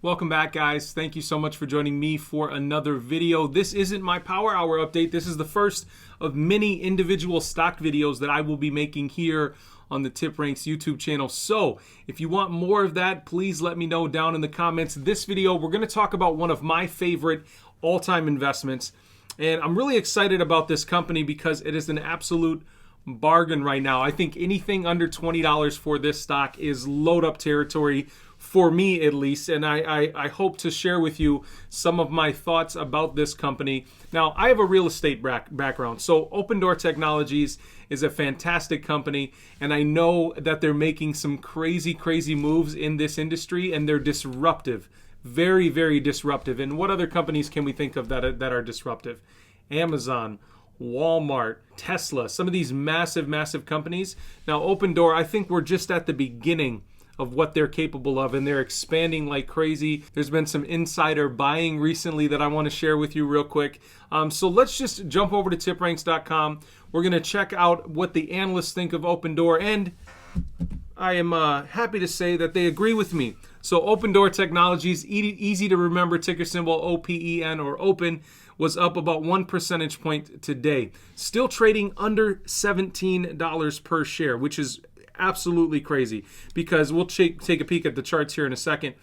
Welcome back, guys. Thank you so much for joining me for another video. This isn't my Power Hour update. This is the first of many individual stock videos that I will be making here on the TipRanks YouTube channel. So if you want more of that, please let me know down in the comments. This video, we're going to talk about one of my favorite all-time investments. And I'm really excited about this company because it is an absolute bargain right now. I think anything under $20 for this stock is load up territory, for me at least, and I hope to share with you some of my thoughts about this company. Now, I have a real estate background, so Opendoor Technologies is a fantastic company, and I know that they're making some crazy moves in this industry, and they're disruptive, very disruptive. And what other companies can we think of that are disruptive? Amazon, Walmart, Tesla, some of these massive companies. Now, Opendoor, I think we're just at the beginning of what they're capable of, and they're expanding like crazy. There's been some insider buying recently that I want to share with you real quick. So let's just jump over to tipranks.com. We're going to check out what the analysts think of Opendoor, and I am happy to say that they agree with me. So Opendoor Technologies, easy to remember, ticker symbol OPEN or Open, was up about 1 percentage point today. Still trading under $17 per share, which is absolutely crazy, because we'll take a peek at the charts here in a second.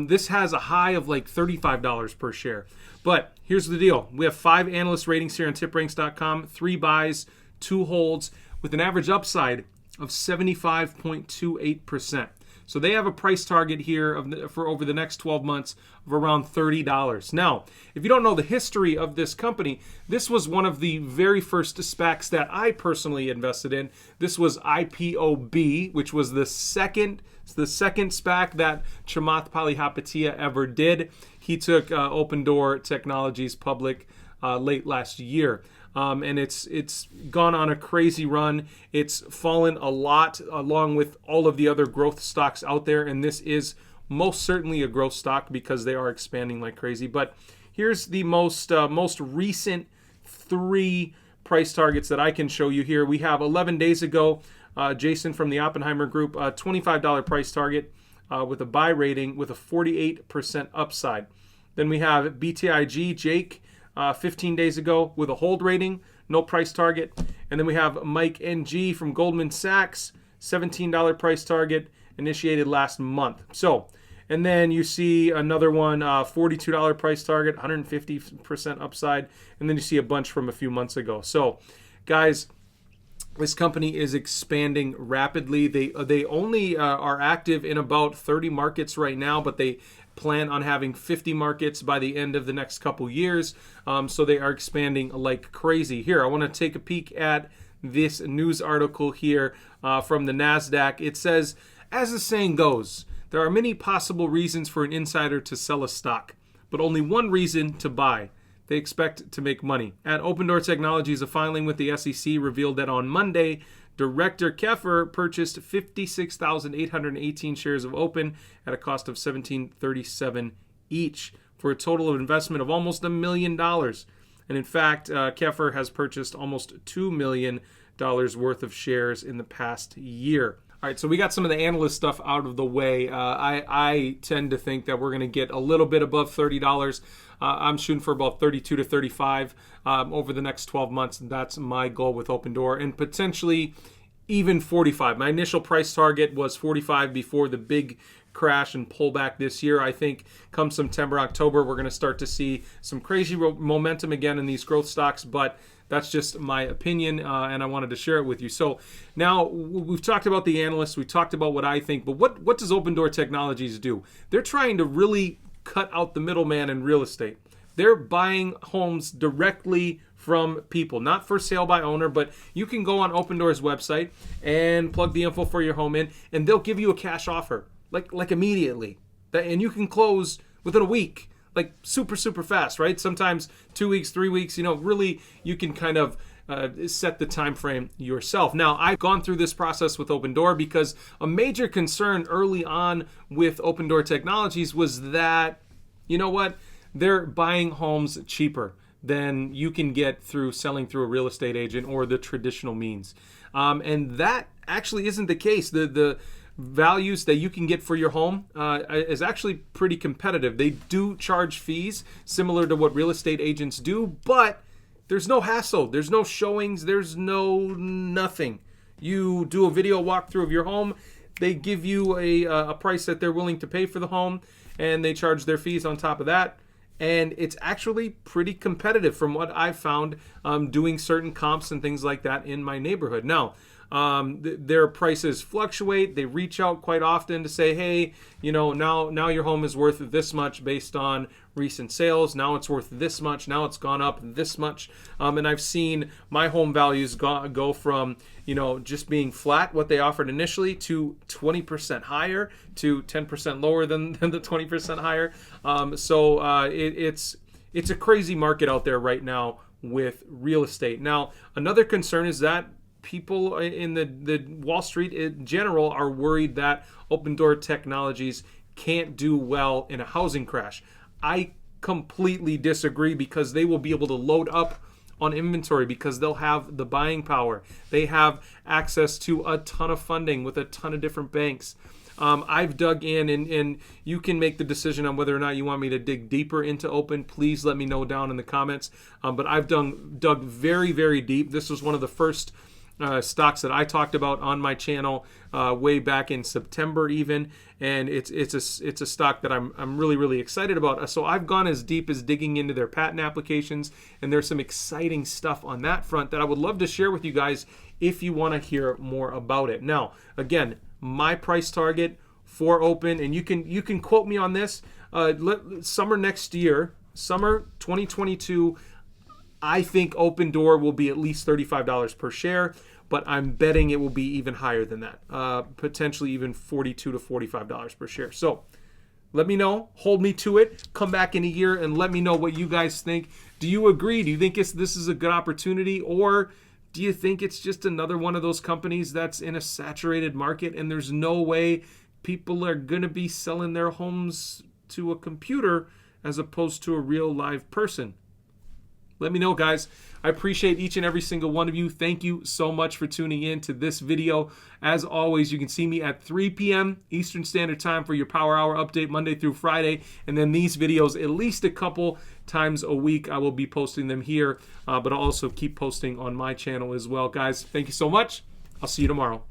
This has a high of like $35 per share. But here's the deal. We have 5 analyst ratings here on tipranks.com, 3 buys, 2 holds, with an average upside of 75.28%. So they have a price target here for over the next 12 months of around $30. Now, if you don't know the history of this company, this was one of the very first SPACs that I personally invested in. This was IPOB, which was the second SPAC that Chamath Palihapitiya ever did. He took Opendoor Technologies public late last year. And it's gone on a crazy run. It's fallen a lot along with all of the other growth stocks out there, and this is most certainly a growth stock because they are expanding like crazy. But here's the most recent 3 price targets that I can show you here. We have 11 days ago, Jason from the Oppenheimer Group, $25 price target with a buy rating with a 48% upside. Then we have BTIG, Jake, 15 days ago with a hold rating, no price target. And then we have Mike NG from Goldman Sachs, $17 price target, initiated last month. So, and then you see another one, $42 price target, 150% upside. And then you see a bunch from a few months ago. So, guys, this company is expanding rapidly. They only are active in about 30 markets right now, but they plan on having 50 markets by the end of the next couple years. So they are expanding like crazy. Here, I want to take a peek at this news article here from the NASDAQ. It says, as the saying goes, there are many possible reasons for an insider to sell a stock, but only one reason to buy. They expect to make money. At Opendoor Technologies, a filing with the SEC revealed that on Monday, Director Keffer purchased 56,818 shares of Open at a cost of $17.37 each for a total of investment of almost $1 million. And in fact, Keffer has purchased almost $2 million worth of shares in the past year. All right, so we got some of the analyst stuff out of the way. I tend to think that we're going to get a little bit above $30. I'm shooting for about 32 to 35 over the next 12 months. That's my goal with Opendoor, and potentially even 45. My initial price target was 45 before the big crash and pullback this year. I think come September, October, we're going to start to see some crazy momentum again in these growth stocks, but that's just my opinion, and I wanted to share it with you. So now we've talked about the analysts, we talked about what I think, but what does Opendoor Technologies do? They're trying to really cut out the middleman in real estate. They're buying homes directly from people, not for sale by owner, but you can go on Opendoor's website and plug the info for your home in, and they'll give you a cash offer, like immediately, and you can close within a week. Like super fast, right? Sometimes 2 weeks, 3 weeks, really you can kind of set the time frame yourself. Now, I've gone through this process with Opendoor because a major concern early on with Opendoor Technologies was that, they're buying homes cheaper than you can get through selling through a real estate agent or the traditional means. And that actually isn't the case. The values that you can get for your home is actually pretty competitive. They do charge fees similar to what real estate agents do, but there's no hassle. There's no showings. There's no nothing. You do a video walkthrough of your home. They give you a price that they're willing to pay for the home, and they charge their fees on top of that. And it's actually pretty competitive from what I've found doing certain comps and things like that in my neighborhood. Now, their prices fluctuate. They reach out quite often to say, hey, now your home is worth this much based on recent sales. Now it's worth this much. Now it's gone up this much. And I've seen my home values go from, just being flat, what they offered initially, to 20% higher, to 10% lower than the 20% higher. It's a crazy market out there right now with real estate. Now, another concern is that people in the Wall Street in general are worried that Opendoor Technologies can't do well in a housing crash. I completely disagree, because they will be able to load up on inventory because they'll have the buying power. They have access to a ton of funding with a ton of different banks. I've dug in, and you can make the decision on whether or not you want me to dig deeper into Open. Please let me know down in the comments. But I've dug very, very deep. This was one of the first stocks that I talked about on my channel way back in September even, and it's a stock that I'm really, really excited about. So I've gone as deep as digging into their patent applications, and there's some exciting stuff on that front that I would love to share with you guys if you want to hear more about it. Now, again, my price target for Open, and you can quote me on this, summer next year, summer 2022, I think Opendoor will be at least $35 per share, but I'm betting it will be even higher than that, potentially even $42 to $45 per share. So let me know, hold me to it, come back in a year and let me know what you guys think. Do you agree? Do you think this is a good opportunity, or do you think it's just another one of those companies that's in a saturated market and there's no way people are going to be selling their homes to a computer as opposed to a real live person? Let me know, guys. I appreciate each and every single one of you. Thank you so much for tuning in to this video. As always, you can see me at 3 p.m. Eastern Standard Time for your Power Hour update Monday through Friday. And then these videos, at least a couple times a week, I will be posting them here. But I'll also keep posting on my channel as well. Guys, thank you so much. I'll see you tomorrow.